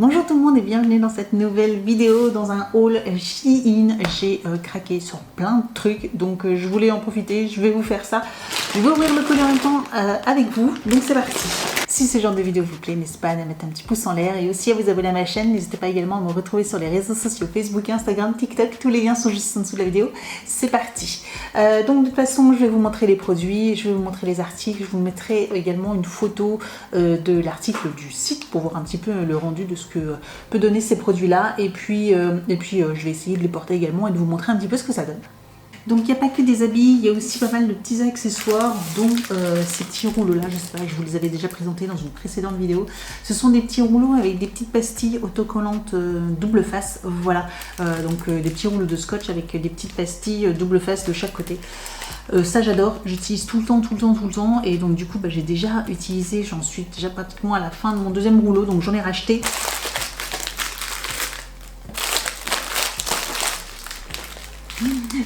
Bonjour tout le monde et bienvenue dans cette nouvelle vidéo dans un haul Shein. J'ai craqué sur plein de trucs, donc je voulais en profiter, je vais vous faire ça. Je vais ouvrir le colis en même temps avec vous, donc c'est parti. Si ce genre de vidéo vous plaît, n'hésitez pas à mettre un petit pouce en l'air et aussi à vous abonner à ma chaîne. N'hésitez pas également à me retrouver sur les réseaux sociaux Facebook, Instagram, TikTok. Tous les liens sont juste en dessous de la vidéo. C'est parti. Donc de toute façon, je vais vous montrer les produits, je vais vous montrer les articles. Je vous mettrai également une photo de l'article du site pour voir un petit peu le rendu de ce que peut donner ces produits-là. Et puis, je vais essayer de les porter également et de vous montrer un petit peu ce que ça donne. Donc il n'y a pas que des habits, il y a aussi pas mal de petits accessoires, dont ces petits rouleaux-là, je sais pas, je vous les avais déjà présentés dans une précédente vidéo. Ce sont des petits rouleaux avec des petites pastilles autocollantes double face, voilà. Donc des petits rouleaux de scotch avec des petites pastilles double face de chaque côté. Ça j'adore, j'utilise tout le temps, et donc du coup j'ai déjà utilisé, j'en suis déjà pratiquement à la fin de mon deuxième rouleau, donc j'en ai racheté.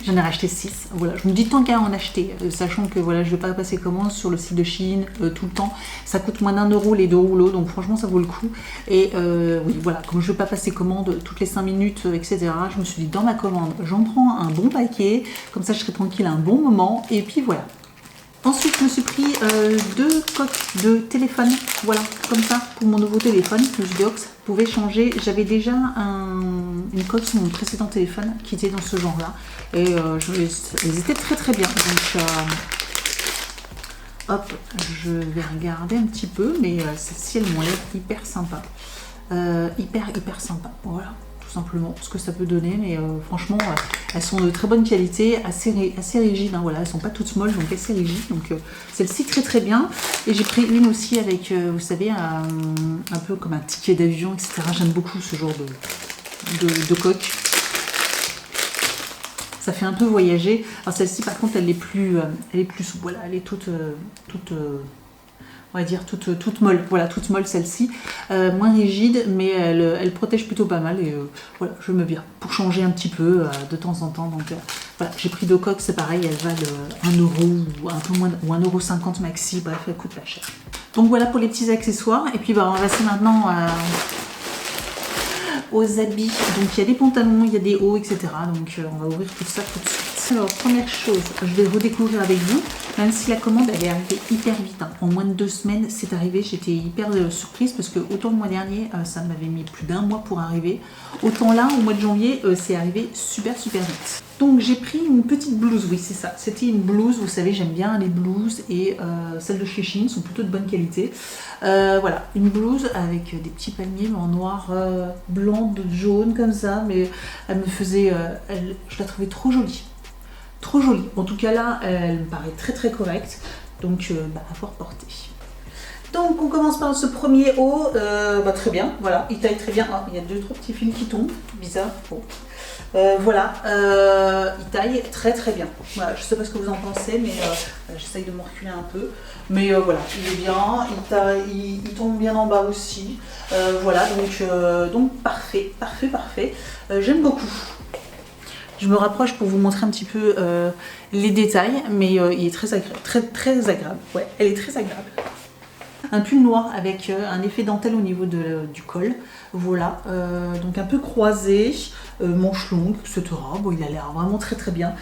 J'en ai racheté 6, voilà, je me dis tant qu'à en acheter, sachant que voilà, je ne vais pas passer commande sur le site de Shein tout le temps, ça coûte moins d'1 € les deux rouleaux, donc franchement ça vaut le coup. Et oui voilà, comme je ne veux pas passer commande toutes les 5 minutes, etc., je me suis dit dans ma commande, j'en prends un bon paquet, comme ça je serai tranquille un bon moment, et puis voilà. Ensuite, je me suis pris 2 coques de téléphone, voilà, comme ça, pour mon nouveau téléphone. Je me suis dit, oh, ça pouvait changer. J'avais déjà une coque sur mon précédent téléphone qui était dans ce genre-là. Et elles étaient très bien. Donc, hop, je vais regarder un petit peu, mais celles-ci, elles m'ont l'air hyper sympa. Hyper sympa, voilà. Simplement ce que ça peut donner, mais franchement elles sont de très bonne qualité, assez rigides, hein, voilà, elles sont pas toutes molles donc assez rigides, donc celle-ci très bien. Et j'ai pris une aussi avec vous savez un peu comme un ticket d'avion, etc. J'aime beaucoup ce genre de coque, ça fait un peu voyager. Alors celle-ci par contre elle est plus souple, voilà, elle est toute on va dire toute molle, voilà, toute molle celle-ci, moins rigide, mais elle protège plutôt pas mal, et voilà, je me bien pour changer un petit peu de temps en temps. Donc voilà, j'ai pris 2 coques, c'est pareil, elles valent 1 € ou un peu moins, ou 1,50 € maxi, bref, elles coûtent pas cher. Donc voilà pour les petits accessoires, et puis on va passer maintenant aux habits. Donc il y a des pantalons, il y a des hauts, etc. Donc on va ouvrir tout ça tout de suite. Alors première chose, je vais redécouvrir avec vous, même si la commande elle est arrivée hyper vite, hein. En moins de 2 semaines c'est arrivé, j'étais hyper surprise parce que autant le mois dernier ça m'avait mis plus d'1 mois pour arriver, autant là au mois de janvier c'est arrivé super vite. Donc j'ai pris une petite blouse, oui c'est ça, c'était une blouse, vous savez j'aime bien les blouses, et celles de chez Shein sont plutôt de bonne qualité. Voilà, une blouse avec des petits palmiers en noir, blanc, jaune comme ça, mais elle me faisait, je la trouvais trop jolie. Trop jolie, en tout cas là elle me paraît très correcte, donc à pouvoir porter. Donc on commence par ce premier haut, très bien, voilà, il taille très bien. Ah, il y a 2-3 petits fils qui tombent, bizarre. Bon. Voilà, il taille très bien. Voilà, je sais pas ce que vous en pensez, mais j'essaye de me reculer un peu. Mais voilà, il est bien, il tombe bien en bas aussi. Voilà, donc parfait. J'aime beaucoup. Je me rapproche pour vous montrer un petit peu les détails, mais il est très agréable, très agréable. Ouais, elle est très agréable. Un pull noir avec un effet dentelle au niveau du col, voilà, donc un peu croisé, manche longue, etc. Bon, il a l'air vraiment très bien,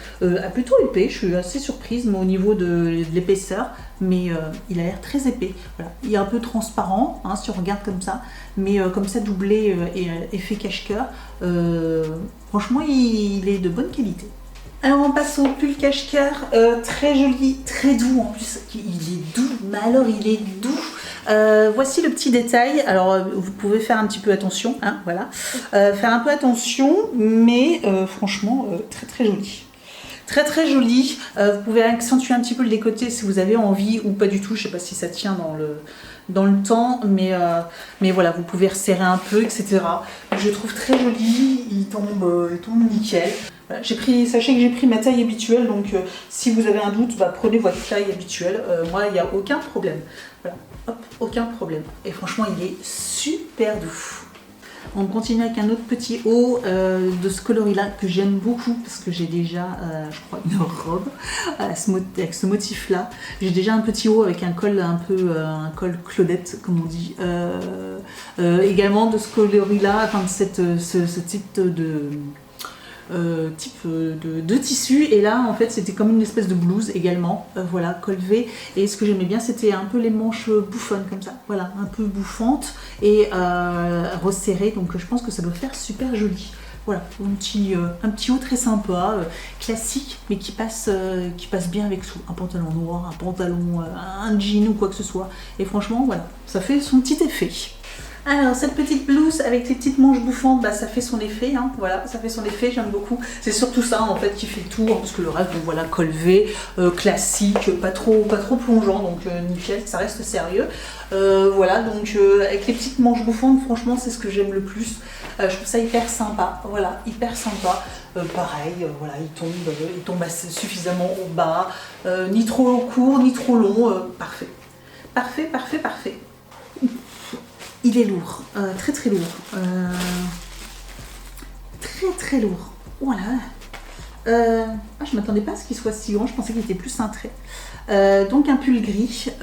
plutôt épais, je suis assez surprise mais au niveau de l'épaisseur, mais il a l'air très épais, voilà. Il est un peu transparent, hein, si on regarde comme ça, mais comme ça doublé et effet cache-cœur, franchement il est de bonne qualité. Alors on passe au pull cache-cœur, très joli, très doux en plus, il est doux, mais alors il est doux. Voici le petit détail, alors vous pouvez faire un petit peu attention, hein, voilà, faire un peu attention, mais franchement très joli. Très joli, vous pouvez accentuer un petit peu le décolleté si vous avez envie ou pas du tout, je sais pas si ça tient dans le temps, mais voilà, vous pouvez resserrer un peu, etc. Je le trouve très joli, il tombe nickel. Voilà, sachez que j'ai pris ma taille habituelle, donc si vous avez un doute, prenez votre taille habituelle, moi il n'y a aucun problème. Voilà, hop, aucun problème. Et franchement il est super doux. On continue avec un autre petit haut de ce coloris-là que j'aime beaucoup parce que j'ai déjà, je crois, une robe avec ce motif-là. J'ai déjà un petit haut avec un col un peu, un col Claudette, comme on dit. Également de ce coloris-là, enfin de ce type de tissu, et là en fait c'était comme une espèce de blouse également, voilà, col V, et ce que j'aimais bien c'était un peu les manches bouffonnes comme ça, voilà, un peu bouffantes et resserrées, donc je pense que ça doit faire super joli. Voilà, un petit haut très sympa, classique, mais qui passe bien avec tout. Un pantalon noir, un pantalon, un jean ou quoi que ce soit, et franchement voilà, ça fait son petit effet. Alors cette petite blouse avec les petites manches bouffantes, bah, ça fait son effet, hein, voilà, ça fait son effet, j'aime beaucoup. C'est surtout ça en fait qui fait tout, hein, parce que le reste, bon voilà, col V, classique, pas trop plongeant, donc nickel, ça reste sérieux. Voilà, donc avec les petites manches bouffantes, franchement c'est ce que j'aime le plus. Je trouve ça hyper sympa, voilà, hyper sympa. Pareil, voilà, il tombe suffisamment au bas, ni trop court, ni trop long, parfait. Parfait, parfait, parfait. Il est lourd, très lourd, très lourd, voilà. Je m'attendais pas à ce qu'il soit si grand, je pensais qu'il était plus cintré. Donc un pull gris,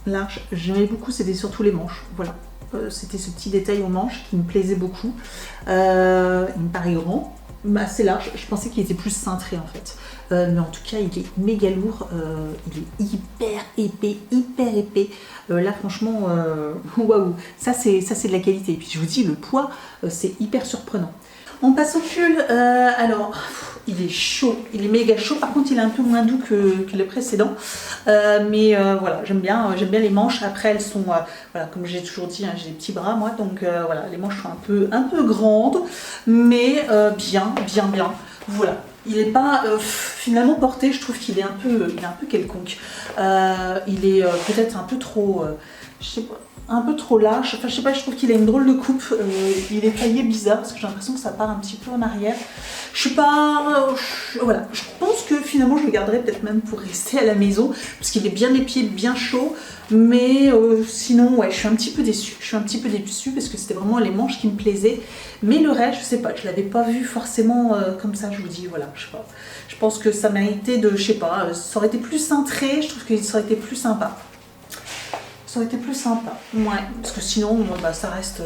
large, j'aimais beaucoup, c'était surtout les manches, voilà. C'était ce petit détail aux manches qui me plaisait beaucoup. Il me paraît grand, assez large, je pensais qu'il était plus cintré en fait. Mais en tout cas il est méga lourd, il est hyper épais. Là franchement, waouh, ça c'est de la qualité. Et puis je vous dis, le poids, c'est hyper surprenant. On passe au pull, alors il est chaud, il est méga chaud, par contre il est un peu moins doux que le précédent, mais voilà, j'aime bien les manches. Après elles sont, voilà, comme j'ai toujours dit, hein, j'ai des petits bras moi, donc voilà, les manches sont un peu grandes, mais bien, voilà. Il n'est pas finalement porté, je trouve qu'il est un peu quelconque. Il est peut-être un peu trop, je sais pas, un peu trop large. Enfin, je sais pas, je trouve qu'il a une drôle de coupe. Il est taillé bizarre parce que j'ai l'impression que ça part un petit peu en arrière. Je suis pas, voilà. Je pense que finalement je le garderai peut-être même pour rester à la maison parce qu'il est bien épié, bien chaud. Mais sinon, ouais, je suis un petit peu déçue. Je suis un petit peu déçue parce que c'était vraiment les manches qui me plaisaient. Mais le reste, je sais pas, je l'avais pas vu forcément comme ça. Je vous dis, voilà, je sais pas. Je pense que ça méritait de, je sais pas, ça aurait été plus cintré. Je trouve que ça aurait été plus sympa. Ça aurait été plus sympa, ouais, parce que sinon, bah, ça reste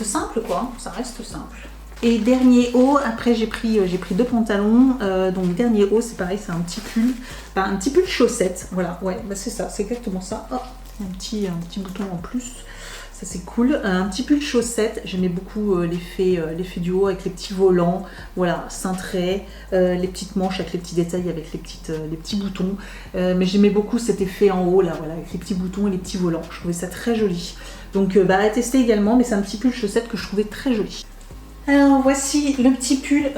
simple, quoi, ça reste simple. Et dernier haut, après j'ai pris deux pantalons, donc dernier haut, c'est pareil, c'est un petit pull chaussette, voilà, ouais, bah c'est ça, c'est exactement ça. Oh, il y a un petit bouton en plus, ça c'est cool. Un petit pull chaussette, j'aimais beaucoup l'effet du haut avec les petits volants, voilà, cintré, les petites manches avec les petits détails, avec les petits boutons. Mais j'aimais beaucoup cet effet en haut là, voilà, avec les petits boutons et les petits volants. Je trouvais ça très joli. Donc bah, à tester également, mais c'est un petit pull chaussette que je trouvais très joli. Alors voici le petit pull,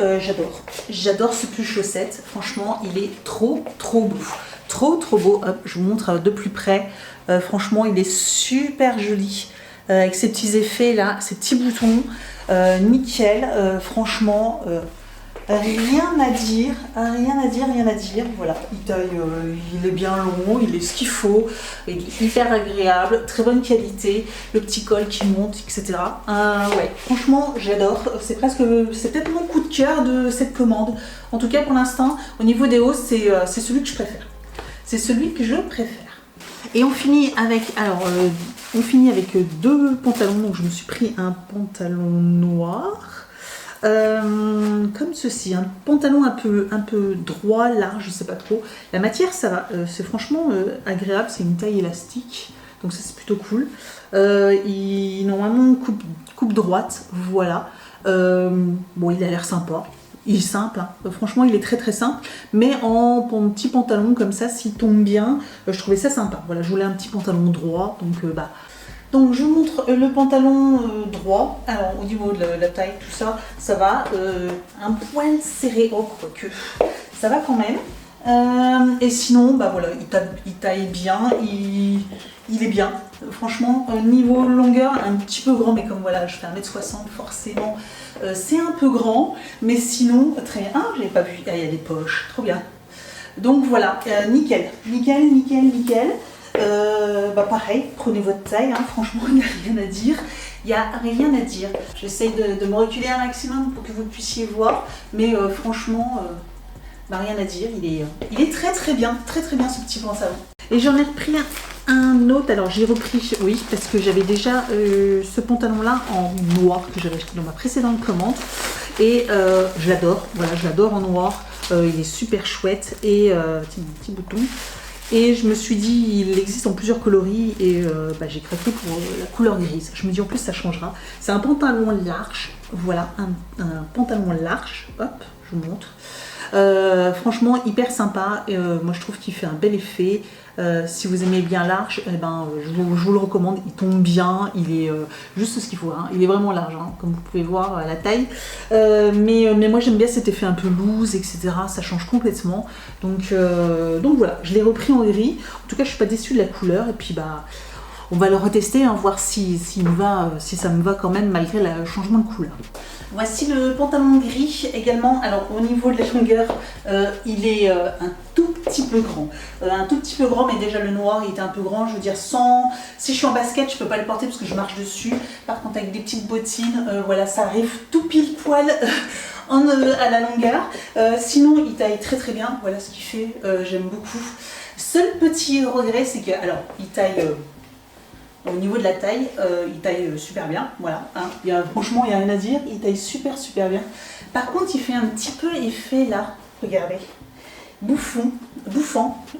j'adore ce pull chaussette, franchement il est trop beau, trop beau. Hop, je vous montre de plus près, franchement il est super joli. Avec ces petits effets là, ces petits boutons, nickel, franchement, rien à dire, voilà, il est bien long, il est ce qu'il faut, il est hyper agréable, très bonne qualité, le petit col qui monte, etc. Ouais, franchement, j'adore, c'est peut-être mon coup de cœur de cette commande. En tout cas, pour l'instant, au niveau des hauts, c'est celui que je préfère. C'est celui que je préfère. Et on finit avec, deux pantalons, donc je me suis pris un pantalon noir, comme ceci, un pantalon un peu droit, large, je sais pas trop. La matière ça va, c'est franchement agréable, c'est une taille élastique, donc ça c'est plutôt cool. Normalement coupe droite, voilà. Bon, il a l'air sympa. Il est simple, hein. Franchement il est très simple, mais en petit pantalon comme ça, s'il tombe bien, je trouvais ça sympa. Voilà, je voulais un petit pantalon droit, donc je vous montre le pantalon droit. Alors au niveau de la taille, tout ça, ça va, un poil serré, oh quoique, ça va quand même. Et sinon, bah voilà, il taille bien, il est bien. Franchement, niveau longueur, un petit peu grand, mais comme voilà, je fais 1m60, forcément, c'est un peu grand, mais sinon, très bien. Ah, je l'avais pas vu, ah, il y a des poches, trop bien. Donc voilà, nickel. Bah pareil, prenez votre taille, hein, franchement, il n'y a rien à dire. Il n'y a rien à dire. J'essaye de me reculer un maximum pour que vous puissiez voir, mais franchement, rien à dire. Il est très très bien ce petit pantalon. Et j'en ai repris un autre, alors j'ai repris, oui, parce que j'avais déjà ce pantalon-là en noir que j'avais acheté dans ma précédente commande. Et je l'adore, voilà, je l'adore en noir. Il est super chouette et petit bouton. Et je me suis dit, il existe en plusieurs coloris et j'ai craqué pour la couleur grise. Je me dis en plus ça changera. C'est un pantalon large, voilà, un pantalon large, hop, je vous montre. Franchement hyper sympa, moi je trouve qu'il fait un bel effet. Si vous aimez bien large, je vous le recommande, il tombe bien, il est juste ce qu'il faut, hein. Il est vraiment large, hein, comme vous pouvez voir à la taille. Mais moi j'aime bien cet effet un peu loose, etc. Ça change complètement. Donc voilà, je l'ai repris en gris. En tout cas je suis pas déçue de la couleur et puis on va le retester, hein, voir si ça me va quand même malgré le changement de couleur. Voici le pantalon gris également. Alors au niveau de la longueur, il est un tout petit peu grand. Un tout petit peu grand, mais déjà le noir il était un peu grand. Je veux dire, si je suis en basket, je peux pas le porter parce que je marche dessus. Par contre avec des petites bottines, voilà, ça arrive tout pile poil à la longueur. Sinon il taille très très bien. Voilà ce qu'il fait, j'aime beaucoup. Seul petit regret, c'est que, alors il taille... au niveau de la taille, il taille super bien, voilà, hein. Franchement il n'y a rien à dire, il taille super bien. Par contre il fait un petit peu effet là, regardez, bouffant,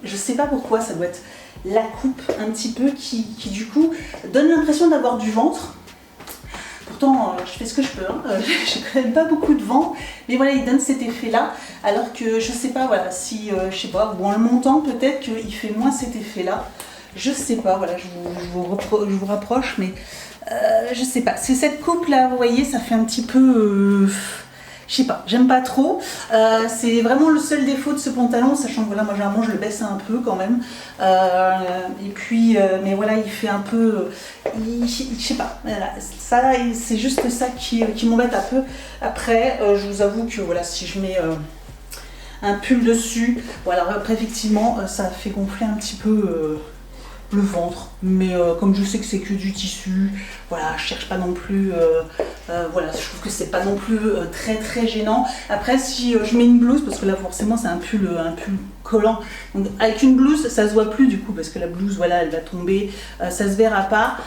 je sais pas pourquoi, ça doit être la coupe un petit peu qui du coup donne l'impression d'avoir du ventre. Pourtant je fais ce que je peux, hein. J'ai quand même pas beaucoup de vent, mais voilà il donne cet effet là, alors que je sais pas, voilà, si, je sais pas, ou en le montant peut-être qu'il fait moins cet effet là. Je sais pas, voilà, je vous rapproche, mais je sais pas. C'est cette coupe là, vous voyez, ça fait un petit peu... je sais pas, j'aime pas trop. C'est vraiment le seul défaut de ce pantalon, sachant que voilà, moi généralement je le baisse un peu quand même. Et puis, mais voilà, il fait un peu... je sais pas, voilà, ça, c'est juste ça qui m'embête un peu. Après, je vous avoue que voilà, si je mets... un pull dessus, voilà, après effectivement, ça fait gonfler un petit peu... le ventre, mais comme je sais que c'est que du tissu, voilà, je cherche pas non plus, voilà, je trouve que c'est pas non plus très très gênant. Après si je mets une blouse, parce que là forcément c'est un pull collant, donc avec une blouse ça se voit plus du coup, parce que la blouse voilà elle va tomber, ça se verra pas,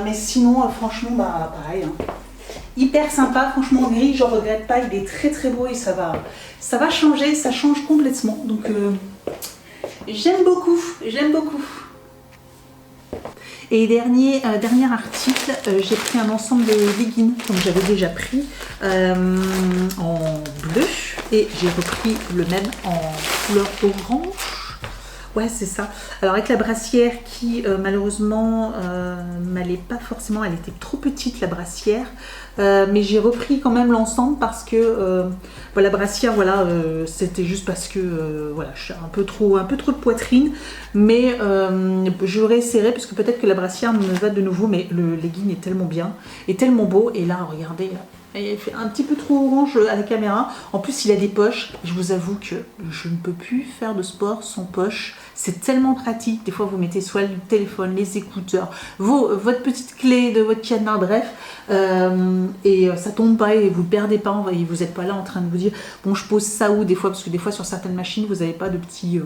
mais sinon franchement pareil, hein. Hyper sympa, franchement gris, je regrette pas, il est très très beau et ça va changer, ça change complètement, donc j'aime beaucoup. Et dernier article, j'ai pris un ensemble de leggings comme j'avais déjà pris en bleu et j'ai repris le même en couleur orange. Ouais, c'est ça. Alors avec la brassière qui malheureusement m'allait pas forcément, elle était trop petite la brassière, mais j'ai repris quand même l'ensemble parce que voilà, la brassière, voilà, c'était juste parce que voilà, je suis un peu trop de poitrine, mais j'aurais serré parce que peut-être que la brassière me va de nouveau, mais le legging est tellement bien et tellement beau. Et là, regardez, là, il fait un petit peu trop orange à la caméra. En plus, il a des poches. Je vous avoue que je ne peux plus faire de sport sans poche. C'est tellement pratique. Des fois, vous mettez soit le téléphone, les écouteurs, votre petite clé de votre cadenas, bref. Et ça tombe pas et vous ne perdez pas. Et vous n'êtes pas là en train de vous dire bon, je pose ça où des fois, parce que des fois, sur certaines machines, vous n'avez pas de petits...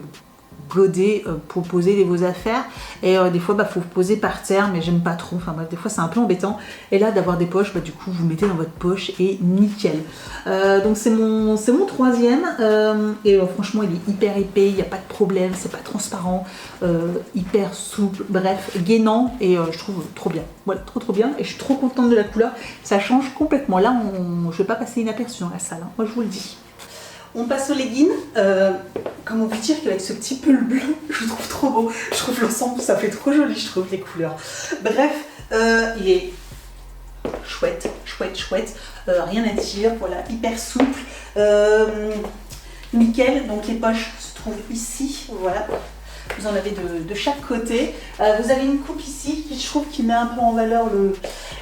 godet pour poser vos affaires et des fois faut poser par terre, mais j'aime pas trop, enfin bref, des fois c'est un peu embêtant, et là d'avoir des poches, du coup vous mettez dans votre poche et nickel. Donc c'est mon troisième et franchement il est hyper épais, il n'y a pas de problème, c'est pas transparent, hyper souple, bref, gainant, et je trouve trop bien, voilà, trop bien, et je suis trop contente de la couleur, ça change complètement. Là je vais pas passer inaperçu dans la salle, hein, moi je vous le dis. On passe au legging. Comment vous dire qu'avec ce petit pull bleu, je le trouve trop beau. Je trouve l'ensemble, ça fait trop joli, je trouve, les couleurs. Bref, il est chouette. Rien à dire, voilà, hyper souple. Nickel, donc les poches se trouvent ici, voilà. Vous en avez de chaque côté. Vous avez une coupe ici qui, je trouve, qui met un peu en valeur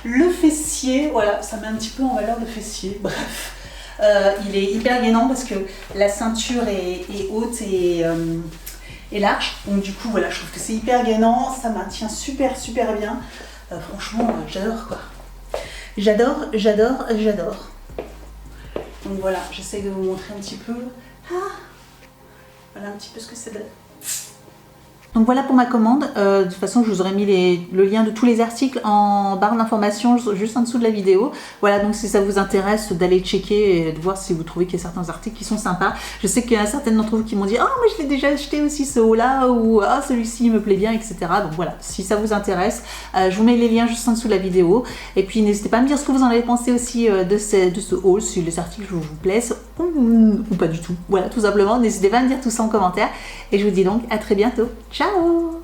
le fessier. Voilà, ça met un petit peu en valeur le fessier, bref. Il est hyper gainant parce que la ceinture est haute et large, donc du coup voilà, je trouve que c'est hyper gainant, ça maintient super bien, franchement j'adore quoi. J'adore, j'adore, j'adore. Donc voilà, j'essaye de vous montrer un petit peu. Voilà un petit peu ce que ça donne. Donc voilà pour ma commande. De toute façon, je vous aurais mis le lien de tous les articles en barre d'informations juste en dessous de la vidéo. Voilà, donc si ça vous intéresse d'aller checker et de voir si vous trouvez qu'il y a certains articles qui sont sympas. Je sais qu'il y a certaines d'entre vous qui m'ont dit « Ah, moi je l'ai déjà acheté aussi ce haut-là » ou « Ah, celui-ci me plaît bien », etc. Donc voilà, si ça vous intéresse, je vous mets les liens juste en dessous de la vidéo. Et puis n'hésitez pas à me dire ce que vous en avez pensé aussi de ce haul, si les articles vous plaisent ou pas du tout. Voilà, tout simplement, n'hésitez pas à me dire tout ça en commentaire. Et je vous dis donc à très bientôt. Ciao!